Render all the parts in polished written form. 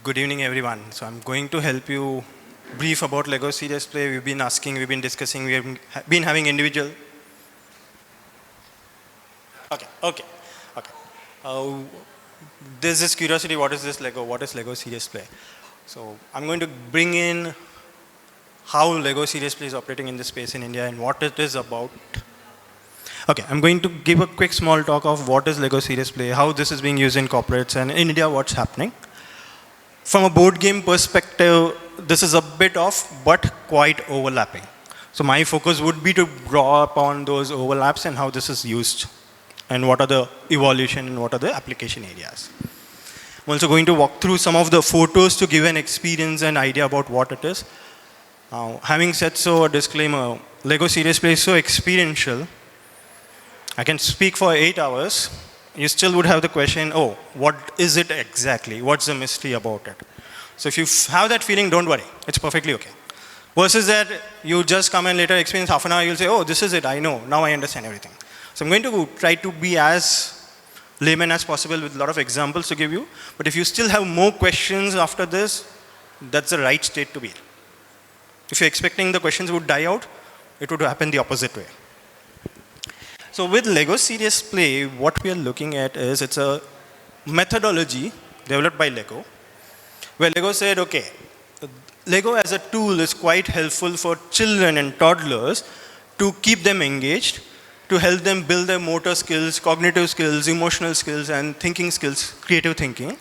Good evening, everyone. So I'm going to help you brief about Lego Serious Play. We've been asking, we've been discussing, we've been having individual. Okay. Uh, there's this curiosity, what is this Lego? What is Lego Serious Play? So I'm going to bring in how Lego Serious Play is operating in this space in India and what it is about. Okay, I'm going to give a quick small talk of what is Lego Serious Play, how this is being used in corporates, and in India, what's happening. From a board game perspective, this is a bit off, but quite overlapping. So my focus would be to draw upon those overlaps and how this is used, and what are the evolution and what are the application areas. I'm also going to walk through some of the photos to give an experience and idea about what it is. Having said so, a disclaimer, Lego Serious Play is so experiential. I can speak for 8 hours. You still would have the question, oh, what is it exactly? What's the mystery about it? So if you have that feeling, don't worry. It's perfectly okay. Versus that, you just come and later experience half an hour, you'll say, oh, this is it, I know. Now I understand everything. So I'm going to try to be as layman as possible with a lot of examples to give you. But if you still have more questions after this, that's the right state to be. If you're expecting the questions would die out, it would happen the opposite way. So with Lego Serious Play, what we are looking at is it's a methodology developed by Lego, where Lego said, okay, Lego as a tool is quite helpful for children and toddlers to keep them engaged, to help them build their motor skills, cognitive skills, emotional skills, and thinking skills, creative thinking.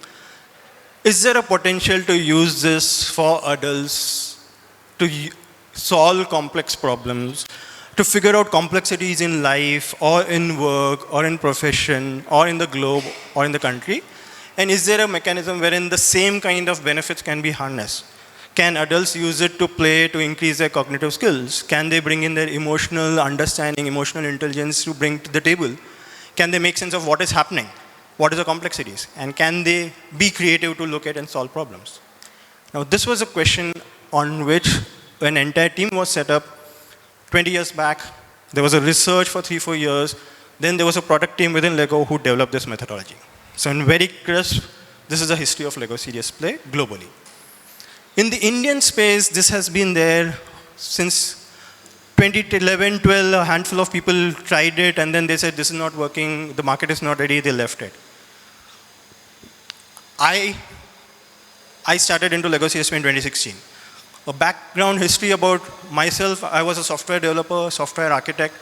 Is there a potential to use this for adults to solve complex problems, to figure out complexities in life or in work or in profession or in the globe or in the country? And is there a mechanism wherein the same kind of benefits can be harnessed? Can adults use it to play to increase their cognitive skills? Can they bring in their emotional understanding, emotional intelligence to bring to the table? Can they make sense of what is happening? What are the complexities? And can they be creative to look at and solve problems? Now, this was a question on which an entire team was set up 20 years back. There was a research for 3-4 years. Then there was a product team within Lego who developed this methodology. So in very crisp, this is the history of Lego Serious Play globally. In the Indian space, this has been there since 2011, 12, a handful of people tried it and then they said this is not working, the market is not ready, they left it. I started into Lego Serious Play in 2016. A background history about myself, I was a software developer, software architect.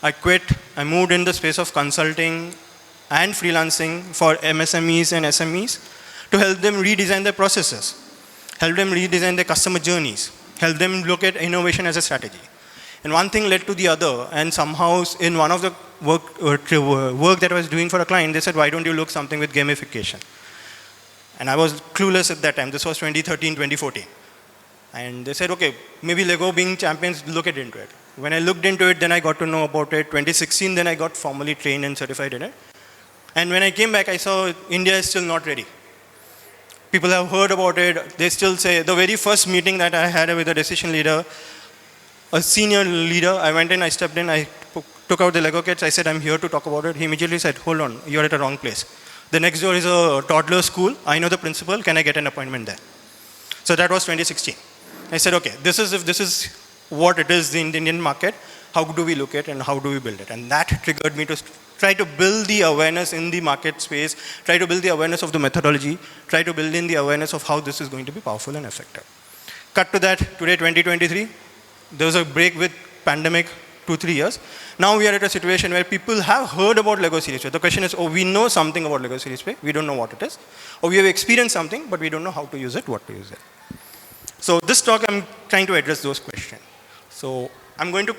I quit, I moved in the space of consulting and freelancing for MSMEs and SMEs to help them redesign their processes, help them redesign their customer journeys, help them look at innovation as a strategy. And one thing led to the other, and somehow in one of the work that I was doing for a client, they said, why don't you look something with gamification? And I was clueless at that time. This was 2013, 2014. And they said, okay, maybe Lego being champions, look into it. When I looked into it, then I got to know about it. 2016, then I got formally trained and certified in it. And when I came back, I saw India is still not ready. People have heard about it. They still say, the very first meeting that I had with a decision leader, a senior leader, I went in, I stepped in, I took out the Lego kits. I said, I'm here to talk about it. He immediately said, hold on, you're at the wrong place. The next door is a toddler school. I know the principal. Can I get an appointment there? So that was 2016. I said, okay, if this is what it is in the Indian market, how do we look at it and how do we build it? And that triggered me to try to build the awareness in the market space, try to build the awareness of the methodology, try to build in the awareness of how this is going to be powerful and effective. Cut to that, today 2023, there was a break with pandemic, 2-3 years. Now we are at a situation where people have heard about Lego Serious Play. The question is, oh, we know something about Lego Serious Play, we don't know what it is. Or we have experienced something, but we don't know how to use it, what to use it. So this talk, I'm trying to address those questions. So I'm going to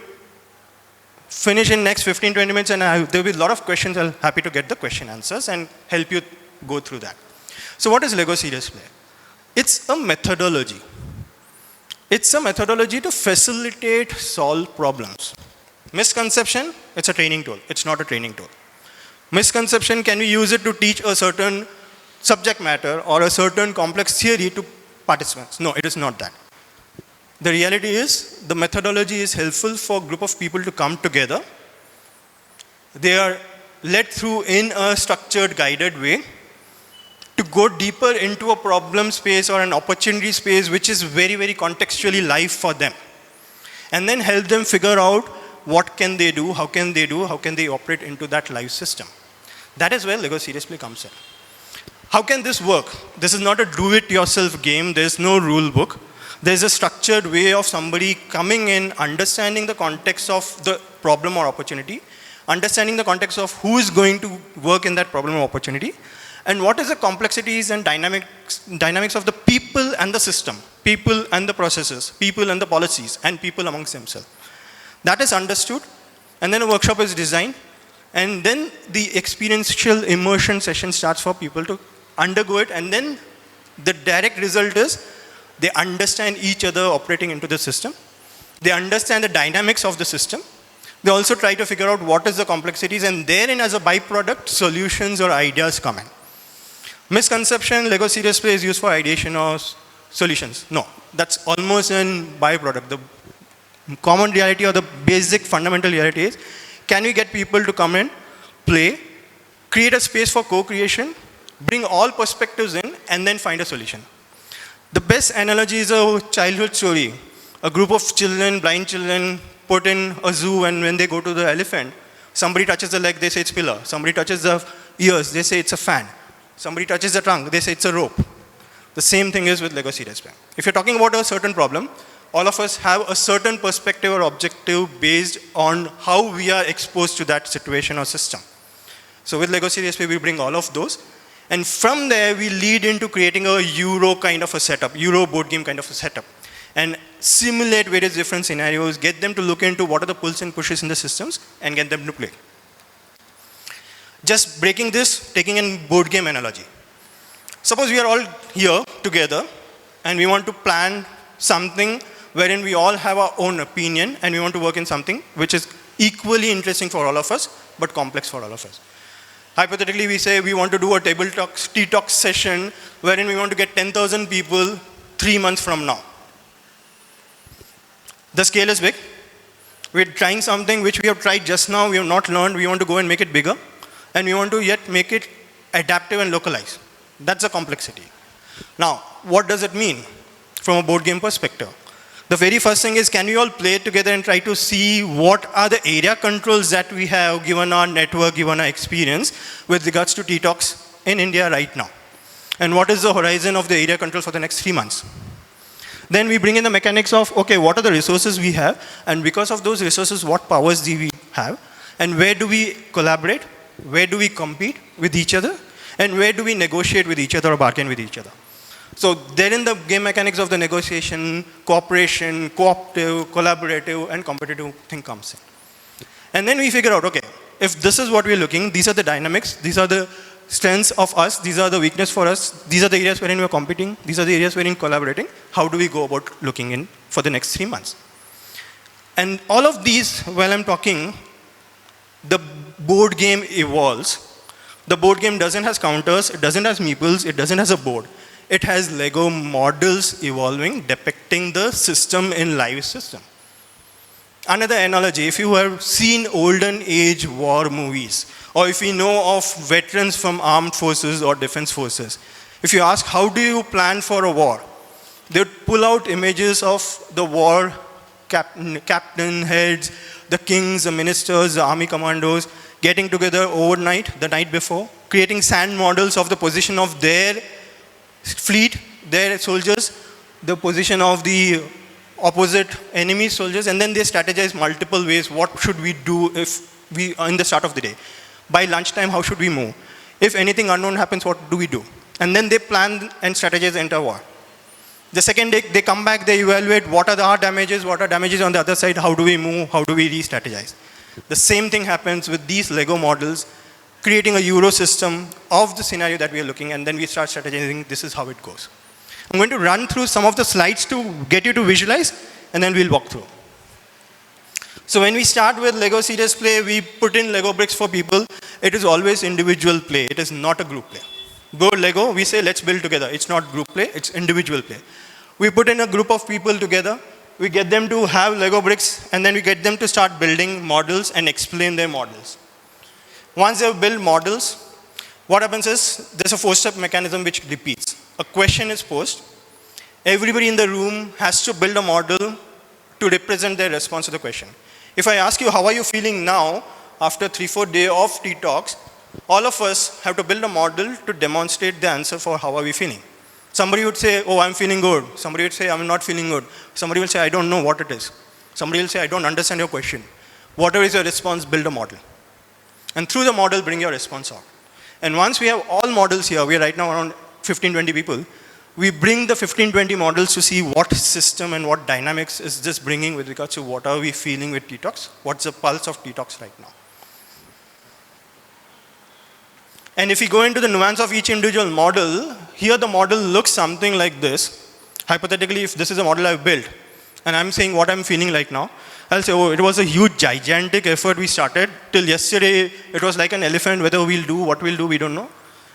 finish in next 15-20 minutes, and there will be a lot of questions. I'm happy to get the question answers and help you go through that. So what is Lego Serious Play? It's a methodology. It's a methodology to facilitate solve problems. Misconception, it's a training tool. It's not a training tool. Misconception, can we use it to teach a certain subject matter or a certain complex theory to participants? No, it is not that. The reality is, the methodology is helpful for a group of people to come together. They are led through in a structured, guided way to go deeper into a problem space or an opportunity space which is very, very contextually live for them. And then help them figure out what can they do, how can they operate into that live system. That is where Lego Serious Play comes in. How can this work? This is not a do-it-yourself game. There's no rule book. There's a structured way of somebody coming in, understanding the context of the problem or opportunity, understanding the context of who is going to work in that problem or opportunity, and what is the complexities and dynamics of the people and the system, people and the processes, people and the policies, and people amongst themselves. That is understood, and then a workshop is designed, and then the experiential immersion session starts for people to undergo it, and then the direct result is they understand each other operating into the system. They understand the dynamics of the system. They also try to figure out what is the complexities, and therein as a byproduct, solutions or ideas come in. Misconception, Lego Serious Play is used for ideation or solutions. No, that's almost a byproduct. The common reality or the basic fundamental reality is, can we get people to come in, play, create a space for co-creation, bring all perspectives in, and then find a solution. The best analogy is a childhood story. A group of children, blind children, put in a zoo, and when they go to the elephant, somebody touches the leg, they say it's pillar. Somebody touches the ears, they say it's a fan. Somebody touches the trunk, they say it's a rope. The same thing is with Lego Serious Play. If you're talking about a certain problem, all of us have a certain perspective or objective based on how we are exposed to that situation or system. So with Lego Serious Play, we bring all of those. And from there, we lead into creating a Euro kind of a setup, Euro board game kind of a setup. And simulate various different scenarios, get them to look into what are the pulls and pushes in the systems, and get them to play. Just breaking this, taking a board game analogy. Suppose we are all here together, and we want to plan something wherein we all have our own opinion, and we want to work in something which is equally interesting for all of us, but complex for all of us. Hypothetically, we say we want to do a Tabletop Ttox session wherein we want to get 10,000 people 3 months from now. The scale is big. We're trying something which we have tried just now, we have not learned, we want to go and make it bigger, and we want to yet make it adaptive and localized. That's a complexity. Now, what does it mean from a board game perspective? The very first thing is, can we all play together and try to see what are the area controls that we have given our network, given our experience with regards to Ttox in India right now? And what is the horizon of the area control for the next 3 months? Then we bring in the mechanics of, okay, what are the resources we have? And because of those resources, what powers do we have? And where do we collaborate? Where do we compete with each other? And where do we negotiate with each other or bargain with each other? So therein the game mechanics of the negotiation, cooperation, cooperative, collaborative, and competitive thing comes in. And then we figure out, okay, if this is what we're looking, these are the dynamics, these are the strengths of us, these are the weakness for us, these are the areas wherein we're competing, these are the areas wherein collaborating, how do we go about looking in for the next 3 months? And all of these, while I'm talking, the board game evolves. The board game doesn't have counters, it doesn't have meeples, it doesn't have a board. It has Lego models evolving, depicting the system in live system. Another analogy, if you have seen olden age war movies, or if you know of veterans from armed forces or defense forces, if you ask how do you plan for a war, they would pull out images of the war captain heads, the kings, the ministers, the army commandos, getting together overnight, the night before, creating sand models of the position of their fleet, their soldiers, the position of the opposite enemy soldiers, and then they strategize multiple ways. What should we do if we are in the start of the day? By lunchtime, how should we move? If anything unknown happens, what do we do? And then they plan and strategize the entire war. The second day, they come back, they evaluate what are our damages, what are damages on the other side, how do we move, how do we re-strategize. The same thing happens with these Lego models, creating a Euro system of the scenario that we are looking, and then we start strategizing, this is how it goes. I'm going to run through some of the slides to get you to visualize, and then we'll walk through. So when we start with Lego Serious Play, we put in Lego bricks for people. It is always individual play. It is not a group play. Go Lego, we say let's build together. It's not group play, it's individual play. We put in a group of people together. We get them to have Lego bricks, and then we get them to start building models and explain their models. Once they've built models, What happens is, there's a 4-step mechanism which repeats. A question is posed. Everybody in the room has to build a model to represent their response to the question. If I ask you, how are you feeling now, after 3-4 days of Ttox, all of us have to build a model to demonstrate the answer for how are we feeling. Somebody would say, oh, I'm feeling good. Somebody would say, I'm not feeling good. Somebody will say, I don't know what it is. Somebody will say, I don't understand your question. Whatever is your response, build a model. And through the model, bring your response out. And once we have all models here, we are right now around 15-20 people, we bring the 15-20 models to see what system and what dynamics is this bringing with regards to what are we feeling with Ttox, what's the pulse of Ttox right now. And if we go into the nuance of each individual model, here the model looks something like this. Hypothetically, if this is a model I've built, and I'm saying what I'm feeling like now, I'll say, oh, it was a huge, gigantic effort we started. Till yesterday, it was like an elephant. Whether we'll do, what we'll do, we don't know.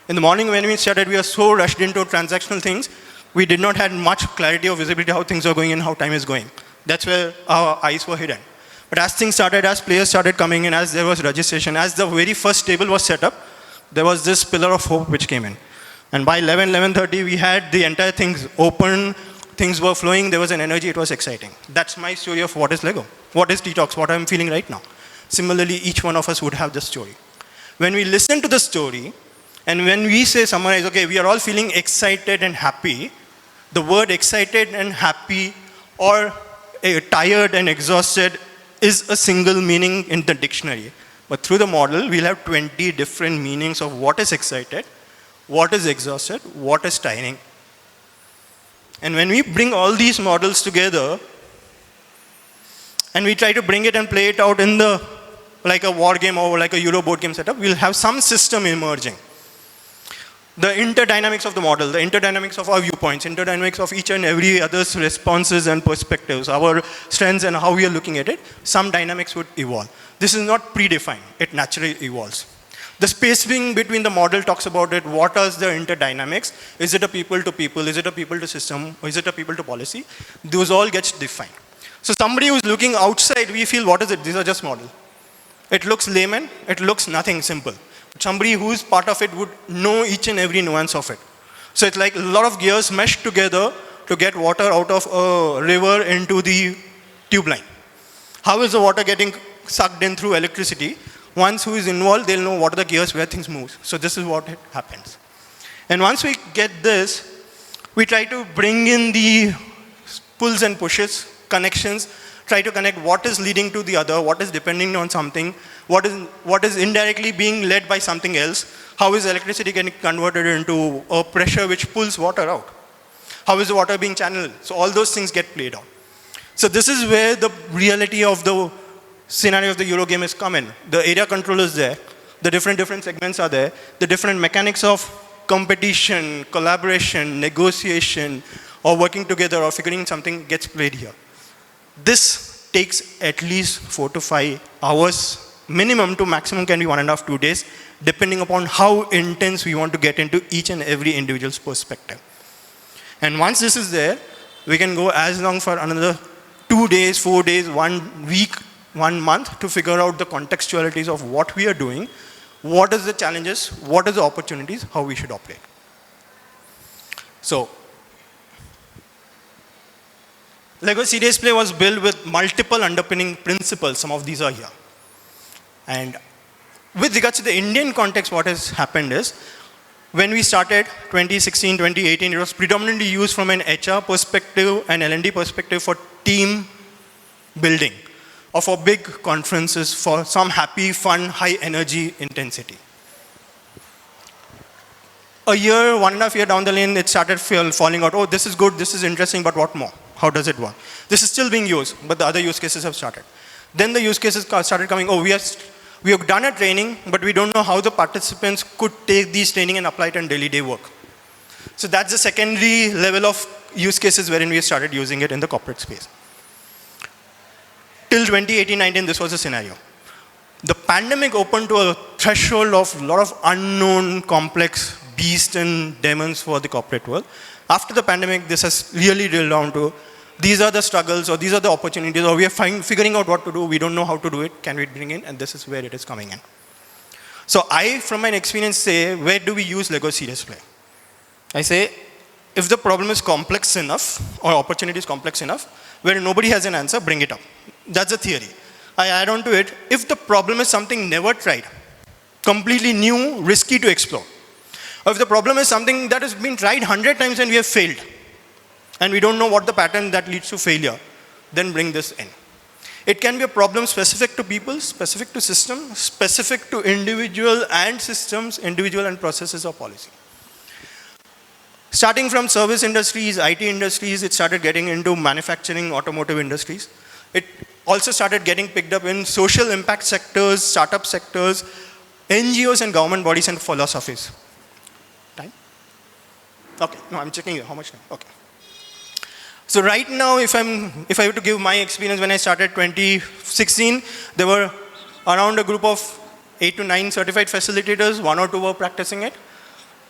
In the morning when we started, we were so rushed into transactional things, we did not have much clarity or visibility how things are going and how time is going. That's where our eyes were hidden. But as things started, as players started coming in, as there was registration, as the very first table was set up, there was this pillar of hope which came in. And by 11:30, we had the entire things open, things were flowing, there was an energy, it was exciting. That's my story of what is Lego. What is Ttox, what I'm feeling right now. Similarly, each one of us would have the story. When we listen to the story, and when we say, summarize, okay, we are all feeling excited and happy, the word excited and happy or tired and exhausted is a single meaning in the dictionary. But through the model, we'll have 20 different meanings of what is excited, what is exhausted, what is tiring. And when we bring all these models together, and we try to bring it and play it out in the, like a war game or like a Euro board game setup, we'll have some system emerging. The interdynamics of the model, the interdynamics of our viewpoints, interdynamics of each and every other's responses and perspectives, our strengths and how we are looking at it, some dynamics would evolve. This is not predefined, it naturally evolves. The spacing between the model talks about it, what are the interdynamics? Is it a people to people, is it a people to system, or is it a people to policy? Those all gets defined. So somebody who's looking outside, we feel, what is it? These are just model. It looks layman, it looks nothing simple. Somebody who's part of it would know each and every nuance of it. So it's like a lot of gears meshed together to get water out of a river into the tube line. How is the water getting sucked in through electricity? Once who is involved, they'll know what are the gears, where things move. So this is what happens. And once we get this, we try to bring in the pulls and pushes, connections, try to connect what is leading to the other, what is depending on something, what is indirectly being led by something else, how is electricity getting converted into a pressure which pulls water out, how is the water being channeled, so all those things get played out. So this is where the reality of the scenario of the Euro game is coming. The area control is there, the different segments are there, the different mechanics of competition, collaboration, negotiation, or working together or figuring something gets played here. This takes at least 4 to 5 hours, minimum to maximum can be 1.5 to 2 days, depending upon how intense we want to get into each and every individual's perspective. And once this is there, we can go as long for another 2 days, 4 days, 1 week, 1 month to figure out the contextualities of what we are doing, what is the challenges, what are the opportunities, how we should operate. So, Lego Serious Play was built with multiple underpinning principles. Some of these are here. And with regards to the Indian context, what has happened is, when we started 2016, 2018, it was predominantly used from an HR perspective and L&D perspective for team building or for big conferences, for some happy, fun, high energy intensity. A year, 1.5 years down the lane, it started falling out. Oh, this is good, this is interesting, but what more? How does it work? This is still being used, but the other use cases have started. Then the use cases started coming, oh, we have done a training, but we don't know how the participants could take these training and apply it on daily day work. So that's the secondary level of use cases wherein we started using it in the corporate space. Till 2018-19, this was the scenario. The pandemic opened to a threshold of a lot of unknown, complex beasts and demons for the corporate world. After the pandemic, this has really drilled down to these are the struggles or these are the opportunities or we are figuring out what to do, we don't know how to do it, can we bring in, and this is where it is coming in. So I, from my experience, say, where do we use Lego Serious Play? I say, if the problem is complex enough, or opportunity is complex enough, where nobody has an answer, bring it up. That's a theory. I add on to it, if the problem is something never tried, completely new, risky to explore, or if the problem is something that has been tried 100 times and we have failed, and we don't know what the pattern that leads to failure, then bring this in. It can be a problem specific to people, specific to systems, specific to individual and systems, individual and processes or policy. Starting from service industries, IT industries, it started getting into manufacturing, automotive industries. It also started getting picked up in social impact sectors, startup sectors, NGOs and government bodies and philosophies. Time? Okay, no, I'm checking how much time, okay. So right now, if I were to give my experience when I started 2016, there were around a group of 8 to 9 certified facilitators, 1 or 2 were practicing it.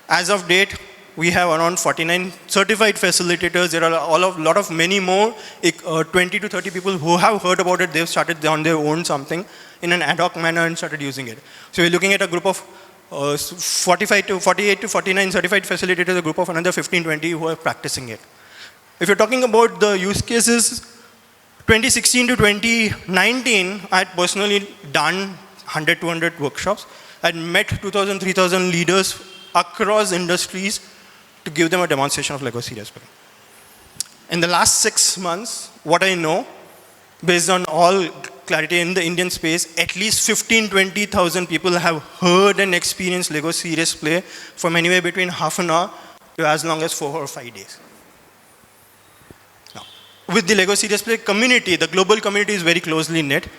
As of date, we have around 49 certified facilitators. There are many more, 20 to 30 people who have heard about it. They've started on their own something in an ad hoc manner and started using it. So we're looking at a group of 48 to 49 certified facilitators, a group of another 15, 20 who are practicing it. If you're talking about the use cases, 2016 to 2019, I had personally done 100, 200 workshops. I had met 2,000, 3,000 leaders across industries to give them a demonstration of Lego Serious Play. In the last 6 months, what I know, based on all clarity in the Indian space, at least 15, 20,000 people have heard and experienced Lego Serious Play from anywhere between half an hour to as long as 4 or 5 days. With the Lego Serious Play community, the global community is very closely knit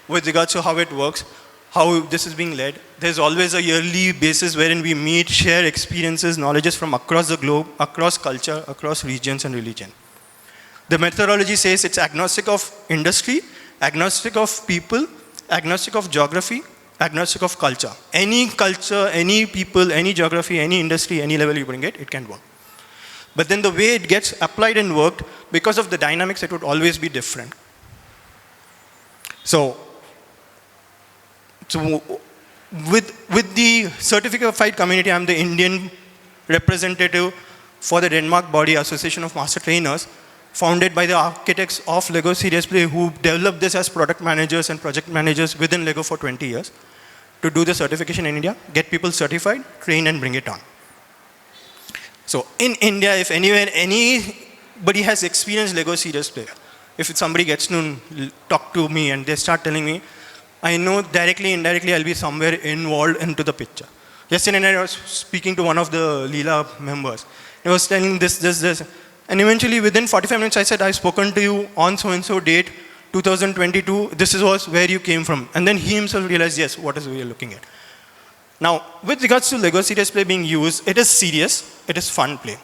with regards to how it works, how this is being led. There's always a yearly basis wherein we meet, share experiences, knowledges from across the globe, across culture, across regions and religion. The methodology says it's agnostic of industry, agnostic of people, agnostic of geography, agnostic of culture. Any culture, any people, any geography, any industry, any level you bring it, it can work. But then the way it gets applied and worked, because of the dynamics, it would always be different. So with the certified community, I'm the Indian representative for the Denmark body Association of Master Trainers, founded by the architects of Lego Serious Play who developed this as product managers and project managers within Lego for 20 years to do the certification in India, get people certified, train and bring it on. So in India, if anywhere, anybody has experienced Lego Serious Play, if somebody gets to talk to me and they start telling me, I know directly, indirectly, I'll be somewhere involved into the picture. Yesterday night, I was speaking to one of the Leela members. He was telling this. And eventually, within 45 minutes, I said, I've spoken to you on so-and-so date, 2022. This was where you came from. And then he himself realized, yes, what is we are looking at. Now, with regards to Lego Serious Play being used, it is serious, it is fun play.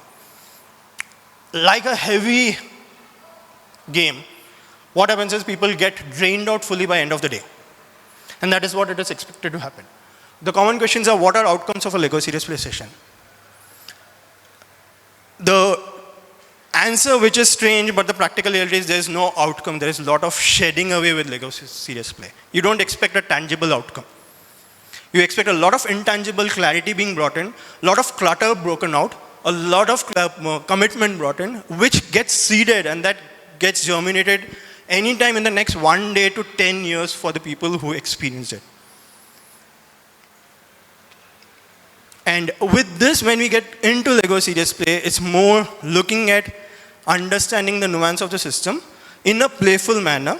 Like a heavy game, what happens is people get drained out fully by end of the day. And that is what it is expected to happen. The common questions are, what are outcomes of a Lego Serious Play session? The answer, which is strange, but the practical reality is there is no outcome. There is a lot of shedding away with Lego Serious Play. You don't expect a tangible outcome. You expect a lot of intangible clarity being brought in, a lot of clutter broken out, a lot of commitment brought in, which gets seeded and that gets germinated anytime in the next 1 day to 10 years for the people who experience it. And with this, when we get into Lego Serious Play, it's more looking at understanding the nuance of the system in a playful manner,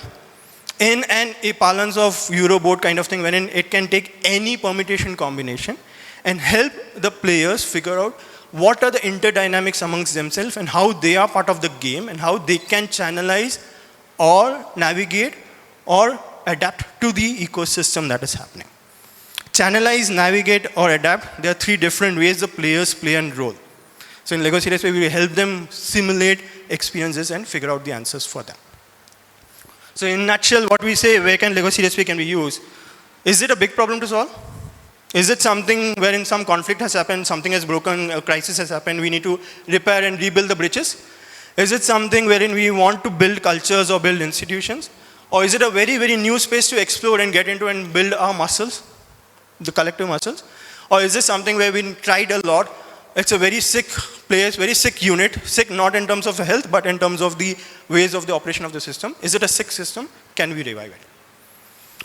in a balance of Euroboard kind of thing, wherein it can take any permutation combination and help the players figure out what are the interdynamics amongst themselves and how they are part of the game and how they can channelize or navigate or adapt to the ecosystem that is happening. Channelize, navigate, or adapt, there are 3 different ways the players play and role. So in Lego Serious Play, we help them simulate experiences and figure out the answers for them. So in a nutshell, what we say, where can Lego Serious Play can be used? Is it a big problem to solve? Is it something wherein some conflict has happened, something has broken, a crisis has happened, we need to repair and rebuild the bridges? Is it something wherein we want to build cultures or build institutions? Or is it a very, very new space to explore and get into and build our muscles? the collective muscles? Or is this something where we tried a lot? It's a very sick place, very sick unit, sick not in terms of health, but in terms of the ways of the operation of the system. Is it a sick system? Can we revive it?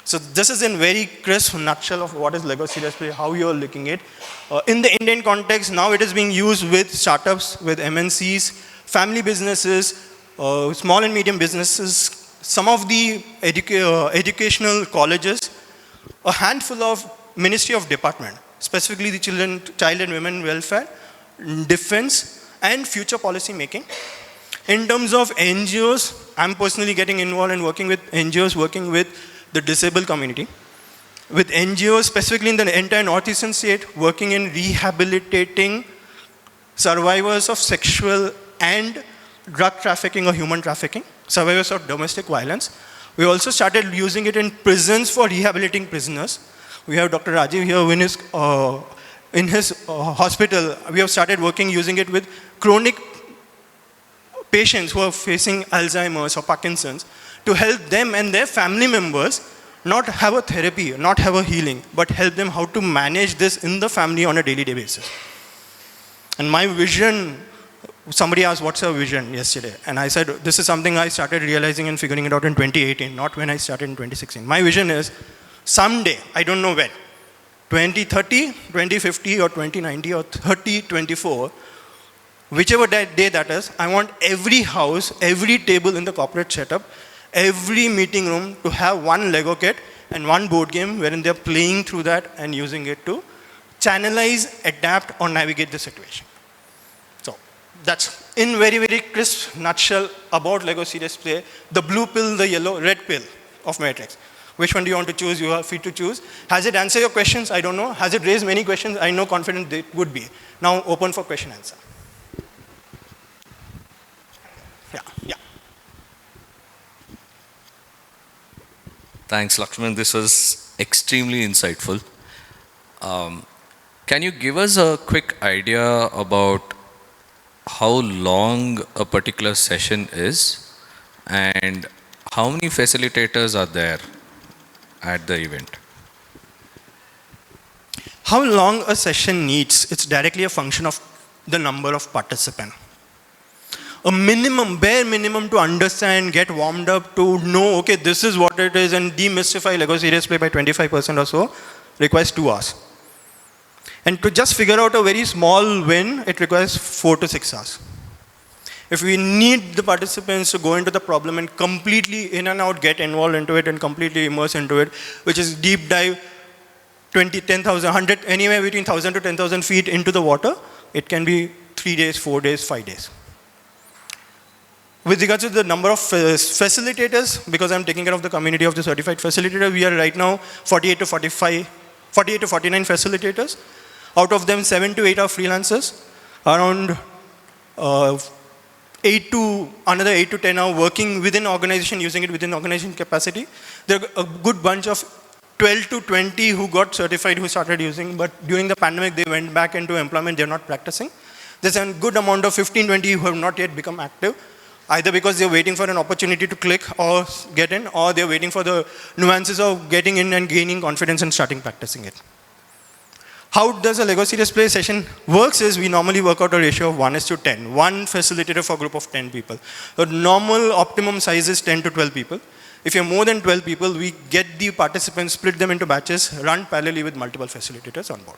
So this is in very crisp nutshell of what is Lego Serious Play, how you are looking at it. In the Indian context, now it is being used with startups, with MNCs, family businesses, small and medium businesses, some of the educational colleges, a handful of Ministry of Department, specifically the Child and Women Welfare, Defense, and future policy making. In terms of NGOs, I'm personally getting involved in working with NGOs, working with the disabled community. With NGOs, specifically in the entire northeastern state, working in rehabilitating survivors of sexual and drug trafficking or human trafficking, survivors of domestic violence. We also started using it in prisons for rehabilitating prisoners. We have Dr. Rajiv here in his hospital. We have started using it with chronic patients who are facing Alzheimer's or Parkinson's, to help them and their family members not have a therapy, not have a healing, but help them how to manage this in the family on a daily basis. And my vision, somebody asked, what's your vision yesterday? And I said, this is something I started realizing and figuring it out in 2018, not when I started in 2016. My vision is, someday, I don't know when, 2030, 2050, or 2090, or 3024, whichever day that is, I want every house, every table in the corporate setup, every meeting room to have one Lego kit and one board game wherein they're playing through that and using it to channelize, adapt, or navigate the situation. So that's in very, very crisp nutshell about Lego Serious Play. The blue pill, the yellow, red pill of Matrix. Which one do you want to choose? You are free to choose. Has it answered your questions? I don't know. Has it raised many questions? I know confident it would be. Now open for question answer. Yeah. Thanks, Laxman. This was extremely insightful. Can you give us a quick idea about how long a particular session is and how many facilitators are there at the event? How long a session needs, it's directly a function of the number of participants. A minimum, bare minimum to understand, get warmed up, to know, okay, this is what it is, and demystify Lego Serious Play by 25% or so, requires 2 hours. And to just figure out a very small win, it requires 4 to 6 hours. If we need the participants to go into the problem and completely in and out get involved into it and completely immerse into it, which is deep dive 20, 10,000, 100, anywhere between 1,000 to 10,000 feet into the water, it can be 3 days, 4 days, 5 days. With regards to the number of facilitators, because I'm taking care of the community of the certified facilitator, we are right now 48 to 49 facilitators. Out of them, 7 to 8 are freelancers. Around 8 to 10 are working within organization, using it within organization capacity. There are a good bunch of 12 to 20 who got certified, who started using, but during the pandemic, they went back into employment, they're not practicing. There's a good amount of 15, 20 who have not yet become active, either because they're waiting for an opportunity to click or get in, or they're waiting for the nuances of getting in and gaining confidence and starting practicing it. How does a Lego Serious Play session works is we normally work out a ratio of 1:10. One facilitator for a group of 10 people. The normal optimum size is 10 to 12 people. If you're more than 12 people, we get the participants, split them into batches, run parallelly with multiple facilitators on board.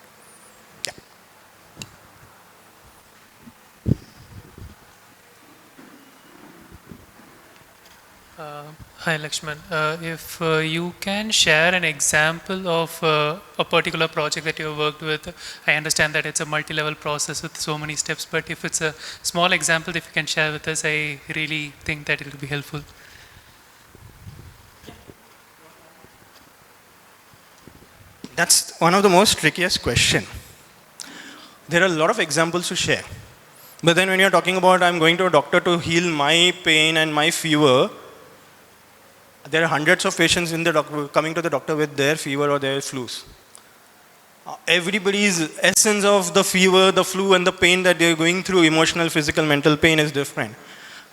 Hi, Laxman. If you can share an example of a particular project that you have worked with, I understand that it's a multi-level process with so many steps, but if it's a small example, if you can share with us, I really think that it will be helpful. That's one of the most trickiest questions. There are a lot of examples to share. But then when you're talking about I'm going to a doctor to heal my pain and my fever, there are hundreds of patients in the coming to the doctor with their fever or their flus. Everybody's essence of the fever, the flu, and the pain that they're going through, emotional, physical, mental pain, is different.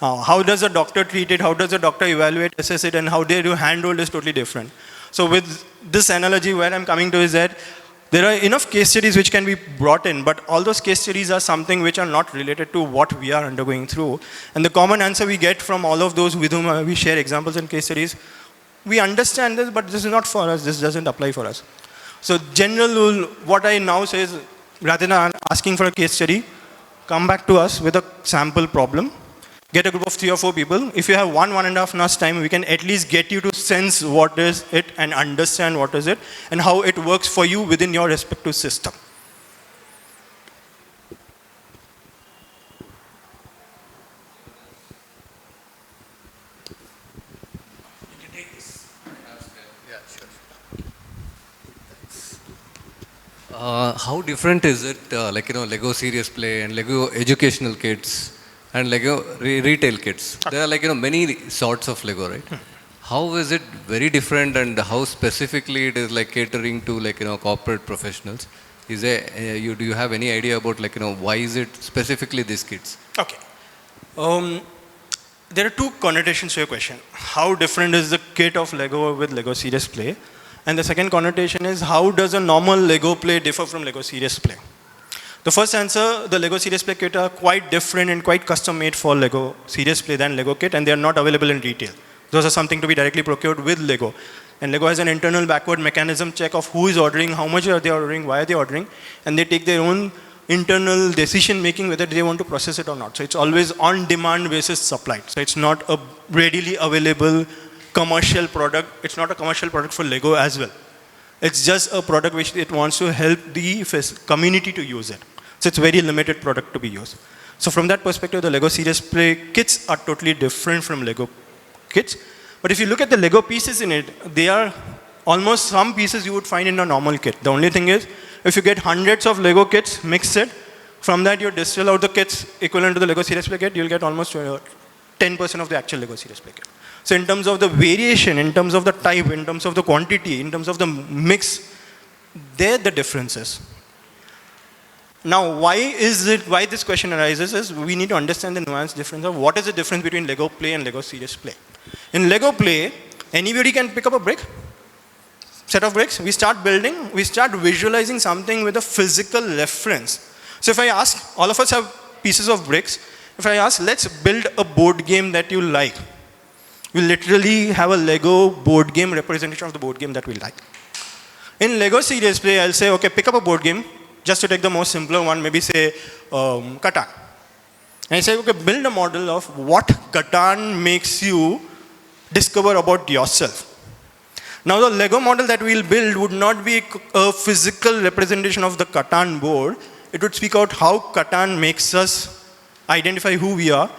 How does a doctor treat it? How does a doctor evaluate, assess it, and how they do handhold is totally different. So with this analogy, where I'm coming to is that There are enough case studies which can be brought in, but all those case studies are something which are not related to what we are undergoing through. And the common answer we get from all of those with whom we share examples and case studies, we understand this, but this is not for us, this doesn't apply for us. So general rule, what I now say is, rather than asking for a case study, come back to us with a sample problem. Get a group of 3 or 4 people. If you have 1.5 hours time, we can at least get you to sense what is it and understand what is it and how it works for you within your respective system. How different is it, Lego Serious Play and Lego Educational Kits and Lego Retail Kits? There are, many sorts of Lego, right? How is it very different, and how specifically it is catering to, corporate professionals? Is there, do you have any idea about, why is it specifically these kits? Okay. There are 2 connotations to your question. How different is the kit of Lego with Lego Serious Play? And the second connotation is, how does a normal Lego play differ from Lego Serious Play? The first answer, the Lego Serious Play kit are quite different and quite custom made for Lego Serious Play than Lego kit, and they are not available in retail. Those are something to be directly procured with Lego. And Lego has an internal backward mechanism check of who is ordering, how much are they ordering, why are they ordering, and they take their own internal decision making whether they want to process it or not. So it's always on demand basis supplied. So it's not a readily available commercial product. It's not a commercial product for Lego as well. It's just a product which it wants to help the community to use it. So it's a very limited product to be used. So from that perspective, the Lego Serious Play kits are totally different from Lego kits. But if you look at the Lego pieces in it, they are almost some pieces you would find in a normal kit. The only thing is, if you get hundreds of Lego kits, mix it, from that you distill out the kits equivalent to the Lego Serious Play kit, you'll get almost 10% of the actual Lego Serious Play kit. So in terms of the variation, in terms of the type, in terms of the quantity, in terms of the mix, there the differences. Now, why this question arises is, we need to understand the nuanced difference of what is the difference between Lego Play and Lego Serious Play. In Lego Play, anybody can pick up a brick, set of bricks, we start building, we start visualizing something with a physical reference. So if I ask, all of us have pieces of bricks, if I ask, let's build a board game that you like, we literally have a Lego board game representation of the board game that we like. In Lego Serious Play, I'll say, okay, pick up a board game, just to take the most simpler one, maybe say Catan. And I say, okay, build a model of what Catan makes you discover about yourself. Now the Lego model that we'll build would not be a physical representation of the Catan board. It would speak out how Catan makes us identify who we are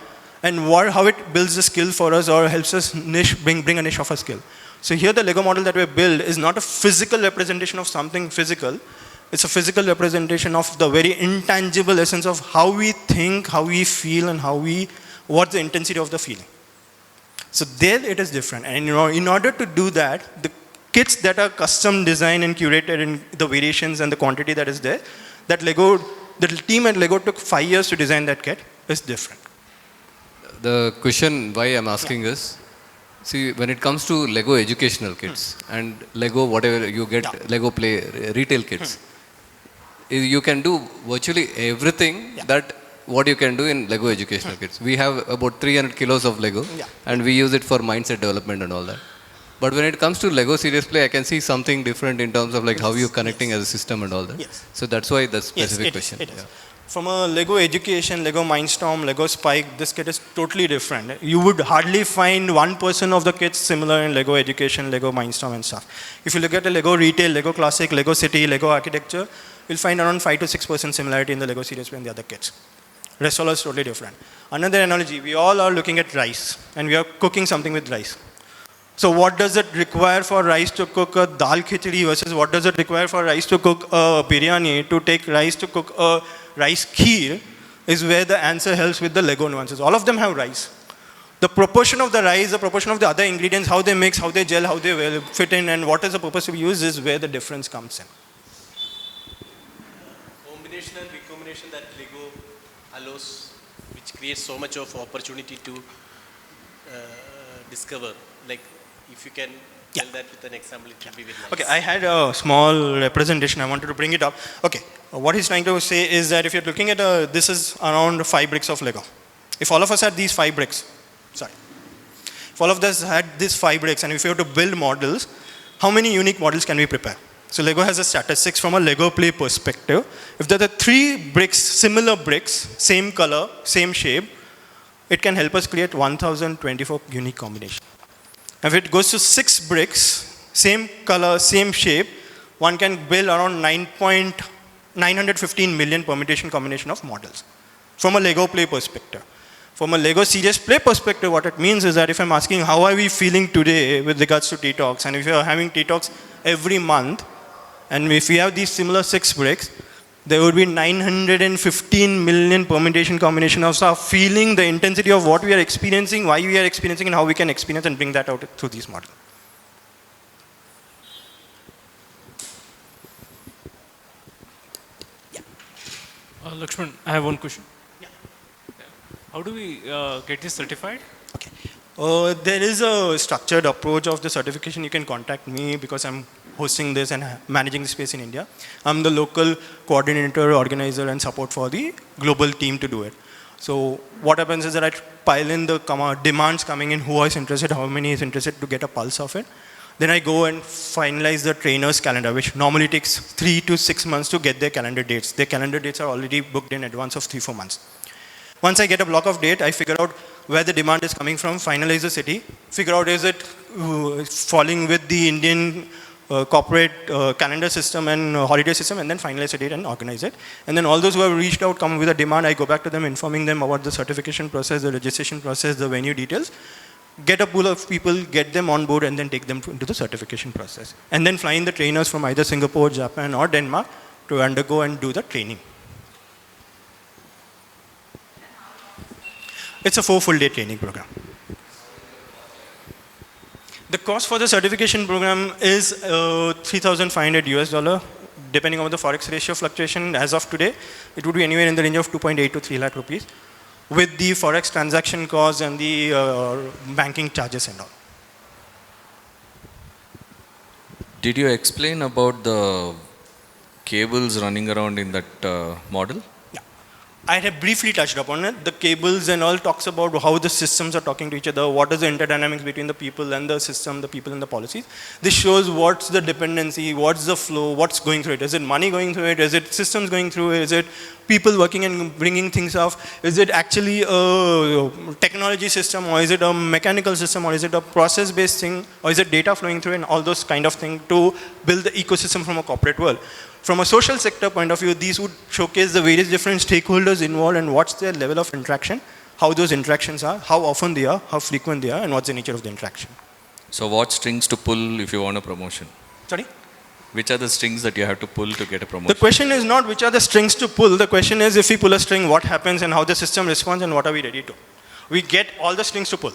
and how it builds a skill for us or helps us bring a niche of a skill. So here the Lego model that we build is not a physical representation of something physical. It's a physical representation of the very intangible essence of how we think, how we feel, and what's the intensity of the feeling. So there it is different. And in order to do that, the kits that are custom designed and curated in the variations and the quantity that is there, the team at Lego took 5 years to design that kit, is different. The question why I'm asking is, see, when it comes to Lego educational kits and Lego whatever you get, Lego Play retail kits, you can do virtually everything that what you can do in Lego educational kits. We have about 300 kilos of Lego and we use it for mindset development and all that. But when it comes to Lego Serious Play, I can see something different in terms of how you're connecting as a system and all that. So that's why the specific question. It is. From a Lego Education, Lego Mindstorm, Lego Spike, this kit is totally different. You would hardly find 1% of the kits similar in Lego Education, Lego Mindstorm and stuff. If you look at the Lego Retail, Lego Classic, Lego City, Lego Architecture, you'll find around 5 to 6% similarity in the Lego Serious Play and the other kits. Rest all is totally different. Another analogy, we all are looking at rice and we are cooking something with rice. So what does it require for rice to cook a dal khichdi versus what does it require for rice to cook a biryani, to take rice to cook a rice kheer, is where the answer helps with the Lego nuances. All of them have rice. The proportion of the rice, the proportion of the other ingredients, how they mix, how they gel, how they fit in, and what is the purpose to be used is where the difference comes in. Combination and recombination that Lego allows, which creates so much of opportunity to discover. Like if you can tell that with an example, it will be very nice. Okay, I had a small representation. I wanted to bring it up. Okay, what he's trying to say is that if you're looking at this is around 5 bricks of Lego. If all of us had these 5 bricks, if all of us had these 5 bricks, and if you have to build models, how many unique models can we prepare? So Lego has a statistics from a Lego play perspective. If there are 3 bricks, similar bricks, same color, same shape, it can help us create 1024 unique combinations. If it goes to 6 bricks, same color, same shape, one can build around 915 million permutation combination of models from a Lego play perspective. From a Lego serious play perspective, what it means is that if I'm asking how are we feeling today with regards to Ttox, and if you're having Ttox every month, and if we have these similar 6 bricks, there would be 915 million permutation combination of our feeling the intensity of what we are experiencing, why we are experiencing, and how we can experience and bring that out through these models. Laxman, I have one question. Yeah. How do we get this certified? Okay. There is a structured approach of the certification. You can contact me because I'm hosting this and managing the space in India. I'm the local coordinator, organizer, and support for the global team to do it. So what happens is that I pile in the demands coming in, who is interested, how many is interested, to get a pulse of it. Then I go and finalize the trainer's calendar, which normally takes 3 to 6 months to get their calendar dates. Their calendar dates are already booked in advance of 3-4 months. Once I get a block of date, I figure out where the demand is coming from, finalize the city, figure out is it falling with the Indian corporate calendar system and holiday system, and then finalize the date and organize it. And then all those who have reached out come with a demand, I go back to them, informing them about the certification process, the registration process, the venue details, get a pool of people, get them on board, and then take them into the certification process. And then fly in the trainers from either Singapore, Japan, or Denmark to undergo and do the training. It's a 4 full day training program. The cost for the certification program is $3,500 US, depending on the forex ratio fluctuation. As of today, it would be anywhere in the range of 2.8 to 3 lakh rupees, with the forex transaction costs and the banking charges and all. Did you explain about the cables running around in that model? Yeah. I have briefly touched upon it. The cables and all talks about how the systems are talking to each other, what is the interdynamics between the people and the system, the people and the policies. This shows what's the dependency, what's the flow, what's going through it. Is it money going through it? Is it systems going through it? Is it people working and bringing things off? Is it actually a technology system, or is it a mechanical system, or is it a process-based thing, or is it data flowing through, and all those kind of things to build the ecosystem from a corporate world. From a social sector point of view, these would showcase the various different stakeholders involved and what's their level of interaction, how those interactions are, how often they are, how frequent they are, and what's the nature of the interaction. So what strings to pull if you want a promotion? Sorry? Which are the strings that you have to pull to get a promotion? The question is not which are the strings to pull. The question is if we pull a string, what happens and how the system responds and what are we ready to. We get all the strings to pull.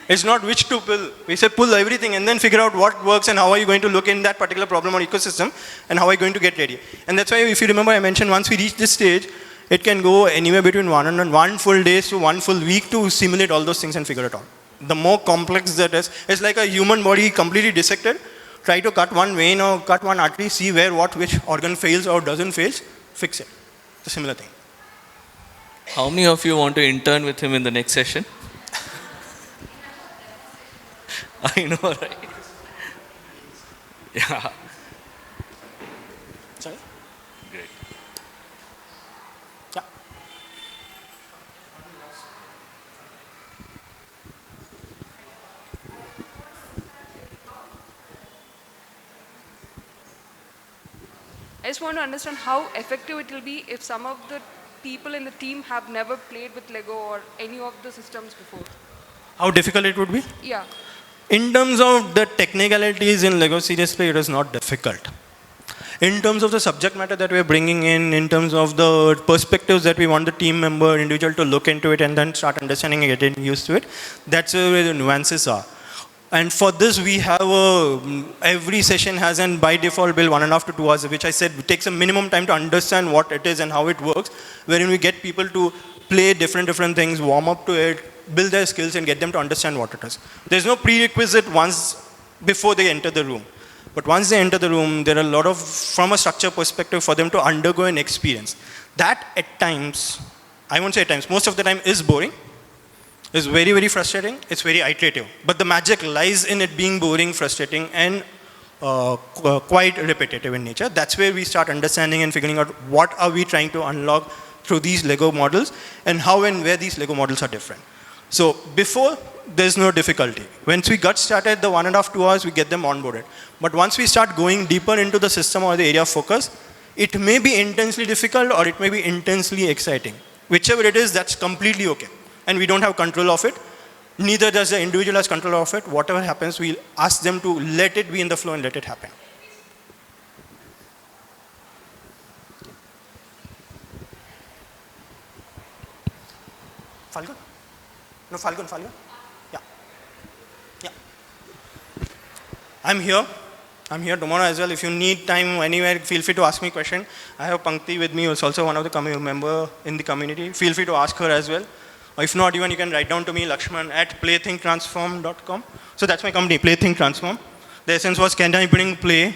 It's not which to pull. We say pull everything and then figure out what works and how are you going to look in that particular problem or ecosystem and how are you going to get ready. And that's why if you remember I mentioned once we reach this stage, it can go anywhere between 1 full day to 1 full week to simulate all those things and figure it out. The more complex that is, it's like a human body completely dissected. Try to cut one vein or cut one artery, see where which organ fails or doesn't fail, fix it. It's a similar thing. How many of you want to intern with him in the next session? I know, right? Yeah. Sorry? Great. Yeah. I just want to understand how effective it will be if some of the people in the team have never played with Lego or any of the systems before. How difficult it would be? Yeah. In terms of the technicalities in Lego Serious Play, it is not difficult. In terms of the subject matter that we are bringing in terms of the perspectives that we want the team member, individual to look into it and then start understanding and getting used to it, that's where the nuances are. And for this, we have every session has an by default bill 1.5 to 2 hours, which I said takes a minimum time to understand what it is and how it works, wherein we get people to play different things, warm up to it, build their skills and get them to understand what it is. There's no prerequisite once before they enter the room. But once they enter the room, there are a lot of, from a structure perspective, for them to undergo an experience. That at times, I won't say at times, most of the time is boring, is very, very frustrating, it's very iterative. But the magic lies in it being boring, frustrating, and quite repetitive in nature. That's where we start understanding and figuring out what are we trying to unlock through these Lego models, and how and where these Lego models are different. So before, there's no difficulty. Once we got started, the 1.5 to 2 hours, we get them onboarded. But once we start going deeper into the system or the area of focus, it may be intensely difficult or it may be intensely exciting. Whichever it is, that's completely okay. And we don't have control of it. Neither does the individual has control of it. Whatever happens, we'll ask them to let it be in the flow and let it happen. Falgun? No, Falgun. Yeah. Yeah. I'm here tomorrow as well. If you need time anywhere, feel free to ask me a question. I have Pankti with me, who's also one of the member in the community. Feel free to ask her as well. Or if not, even you can write down to me, Laxman at playthinktransform.com. So that's my company, Playthink Transform. The essence was, can I bring play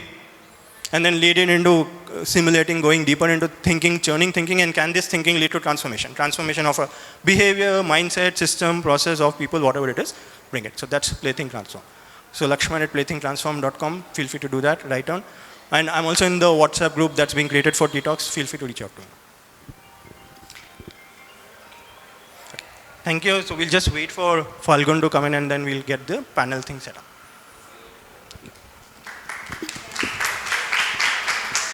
and then lead it into simulating, going deeper into thinking, churning thinking, and can this thinking lead to transformation? Transformation of a behavior, mindset, system, process of people, whatever it is, bring it. So that's Playthink Transform. So Laxman at playthinktransform.com, feel free to do that, write down. And I'm also in the WhatsApp group that's being created for Ttox, feel free to reach out to me. Okay. Thank you. So we'll just wait for Falgun to come in and then we'll get the panel thing set up.